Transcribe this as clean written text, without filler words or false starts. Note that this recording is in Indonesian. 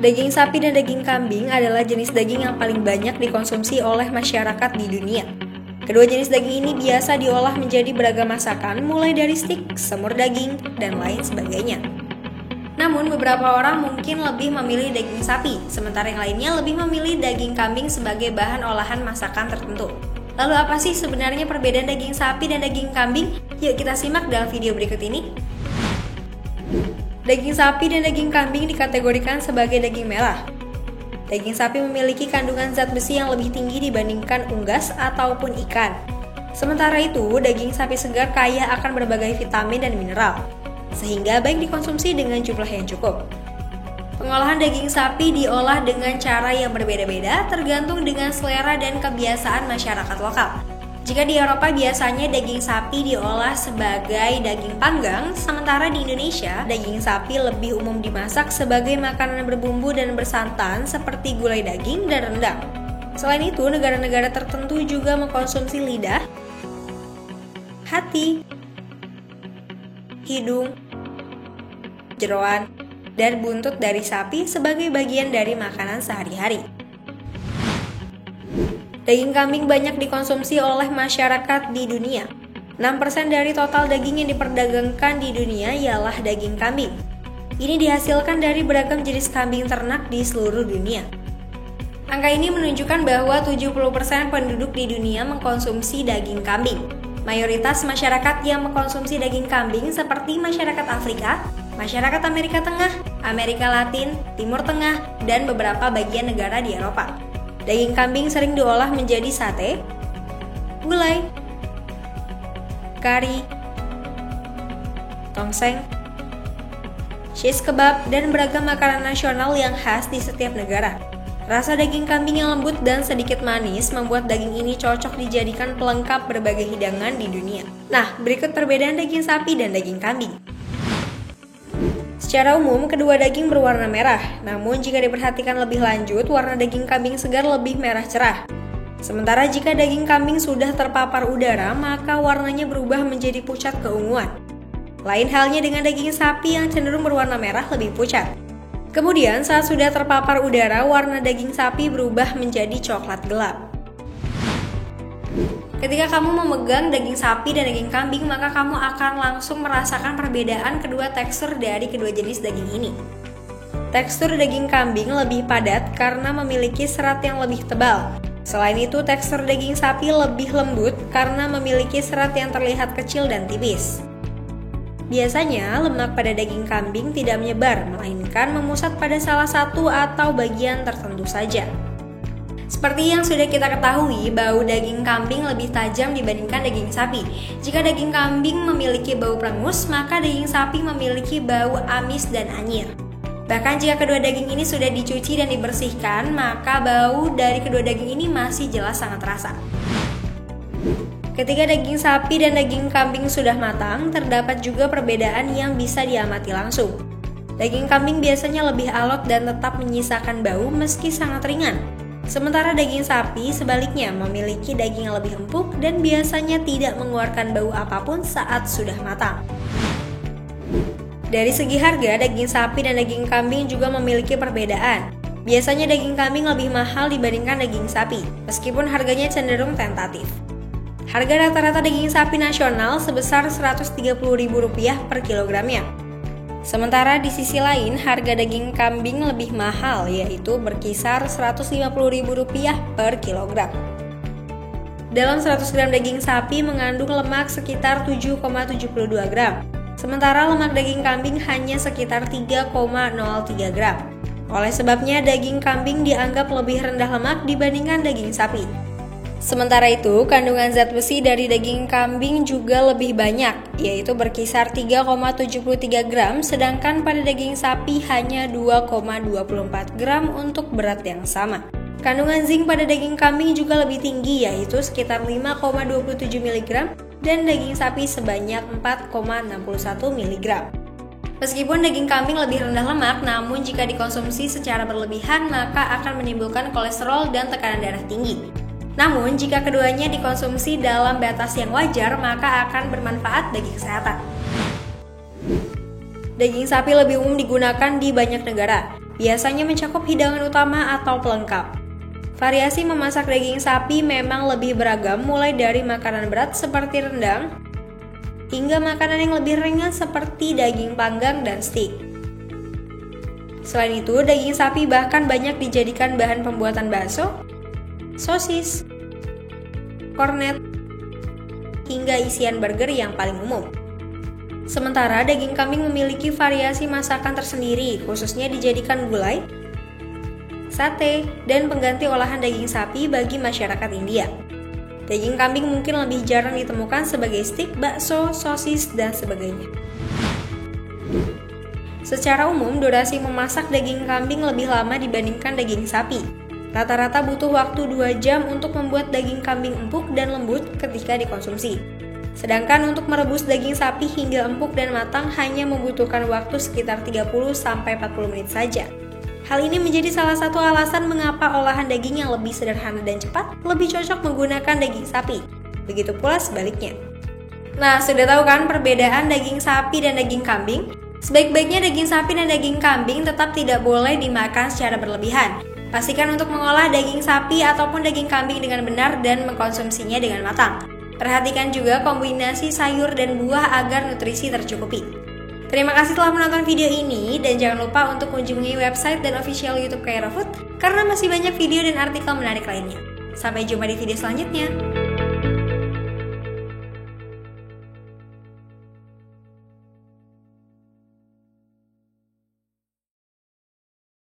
Daging sapi dan daging kambing adalah jenis daging yang paling banyak dikonsumsi oleh masyarakat di dunia. Kedua jenis daging ini biasa diolah menjadi beragam masakan, mulai dari stik, semur daging, dan lain sebagainya. Namun, beberapa orang mungkin lebih memilih daging sapi, sementara yang lainnya lebih memilih daging kambing sebagai bahan olahan masakan tertentu. Lalu apa sih sebenarnya perbedaan daging sapi dan daging kambing? Yuk kita simak dalam video berikut ini. Daging sapi dan daging kambing dikategorikan sebagai daging merah. Daging sapi memiliki kandungan zat besi yang lebih tinggi dibandingkan unggas ataupun ikan. Sementara itu, daging sapi segar kaya akan berbagai vitamin dan mineral, sehingga baik dikonsumsi dengan jumlah yang cukup. Pengolahan daging sapi diolah dengan cara yang berbeda-beda tergantung dengan selera dan kebiasaan masyarakat lokal. Jika di Eropa biasanya daging sapi diolah sebagai daging panggang, sementara di Indonesia daging sapi lebih umum dimasak sebagai makanan berbumbu dan bersantan seperti gulai daging dan rendang. Selain itu, negara-negara tertentu juga mengkonsumsi lidah, hati, hidung, jeroan, dan buntut dari sapi sebagai bagian dari makanan sehari-hari. Daging kambing banyak dikonsumsi oleh masyarakat di dunia. 6% dari total daging yang diperdagangkan di dunia ialah daging kambing. Ini dihasilkan dari beragam jenis kambing ternak di seluruh dunia. Angka ini menunjukkan bahwa 70% penduduk di dunia mengkonsumsi daging kambing. Mayoritas masyarakat yang mengkonsumsi daging kambing seperti masyarakat Afrika, masyarakat Amerika Tengah, Amerika Latin, Timur Tengah, dan beberapa bagian negara di Eropa. Daging kambing sering diolah menjadi sate, gulai, kari, tongseng, shish kebab, dan beragam makanan nasional yang khas di setiap negara. Rasa daging kambing yang lembut dan sedikit manis membuat daging ini cocok dijadikan pelengkap berbagai hidangan di dunia. Nah, berikut perbedaan daging sapi dan daging kambing. Secara umum, kedua daging berwarna merah, namun jika diperhatikan lebih lanjut, warna daging kambing segar lebih merah cerah. Sementara jika daging kambing sudah terpapar udara, maka warnanya berubah menjadi pucat keunguan. Lain halnya dengan daging sapi yang cenderung berwarna merah lebih pucat. Kemudian, saat sudah terpapar udara, warna daging sapi berubah menjadi coklat gelap. Ketika kamu memegang daging sapi dan daging kambing, maka kamu akan langsung merasakan perbedaan kedua tekstur dari kedua jenis daging ini. Tekstur daging kambing lebih padat karena memiliki serat yang lebih tebal. Selain itu, tekstur daging sapi lebih lembut karena memiliki serat yang terlihat kecil dan tipis. Biasanya, lemak pada daging kambing tidak menyebar, melainkan memusat pada salah satu atau bagian tertentu saja. Seperti yang sudah kita ketahui, bau daging kambing lebih tajam dibandingkan daging sapi. Jika daging kambing memiliki bau perengus, maka daging sapi memiliki bau amis dan anyir. Bahkan jika kedua daging ini sudah dicuci dan dibersihkan, maka bau dari kedua daging ini masih jelas sangat terasa. Ketika daging sapi dan daging kambing sudah matang, terdapat juga perbedaan yang bisa diamati langsung. Daging kambing biasanya lebih alot dan tetap menyisakan bau meski sangat ringan. Sementara daging sapi sebaliknya memiliki daging yang lebih empuk dan biasanya tidak mengeluarkan bau apapun saat sudah matang. Dari segi harga, daging sapi dan daging kambing juga memiliki perbedaan. Biasanya daging kambing lebih mahal dibandingkan daging sapi, meskipun harganya cenderung tentatif. Harga rata-rata daging sapi nasional sebesar Rp130.000 per kilogramnya. Sementara di sisi lain, harga daging kambing lebih mahal, yaitu berkisar Rp150.000 per kilogram. Dalam 100 gram daging sapi mengandung lemak sekitar 7,72 gram, sementara lemak daging kambing hanya sekitar 3,03 gram. Oleh sebabnya, daging kambing dianggap lebih rendah lemak dibandingkan daging sapi. Sementara itu, kandungan zat besi dari daging kambing juga lebih banyak, yaitu berkisar 3,73 gram, sedangkan pada daging sapi hanya 2,24 gram untuk berat yang sama. Kandungan zinc pada daging kambing juga lebih tinggi, yaitu sekitar 5,27 mg, dan daging sapi sebanyak 4,61 mg. Meskipun daging kambing lebih rendah lemak, namun jika dikonsumsi secara berlebihan, maka akan menimbulkan kolesterol dan tekanan darah tinggi. Namun, jika keduanya dikonsumsi dalam batas yang wajar, maka akan bermanfaat bagi kesehatan. Daging sapi lebih umum digunakan di banyak negara. biasanya mencakup hidangan utama atau pelengkap. Variasi memasak daging sapi memang lebih beragam, mulai dari makanan berat seperti rendang, hingga makanan yang lebih ringan seperti daging panggang dan steak. Selain itu, daging sapi bahkan banyak dijadikan bahan pembuatan bakso, sosis, kornet, hingga isian burger yang paling umum. Sementara daging kambing memiliki variasi masakan tersendiri, khususnya dijadikan gulai, sate, dan pengganti olahan daging sapi bagi masyarakat India. Daging kambing mungkin lebih jarang ditemukan sebagai stik, bakso, sosis, dan sebagainya. Secara umum, durasi memasak daging kambing lebih lama dibandingkan daging sapi. Rata-rata butuh waktu 2 jam untuk membuat daging kambing empuk dan lembut ketika dikonsumsi. Sedangkan untuk merebus daging sapi hingga empuk dan matang hanya membutuhkan waktu sekitar 30-40 menit saja. Hal ini menjadi salah satu alasan mengapa olahan daging yang lebih sederhana dan cepat lebih cocok menggunakan daging sapi. Begitu pula sebaliknya. Nah, sudah tahu kan perbedaan daging sapi dan daging kambing? Sebaik-baiknya daging sapi dan daging kambing tetap tidak boleh dimakan secara berlebihan. Pastikan untuk mengolah daging sapi ataupun daging kambing dengan benar dan mengkonsumsinya dengan matang. Perhatikan juga kombinasi sayur dan buah agar nutrisi tercukupi. Terima kasih telah menonton video ini, dan jangan lupa untuk kunjungi website dan official YouTube Kairo Food karena masih banyak video dan artikel menarik lainnya. Sampai jumpa di video selanjutnya.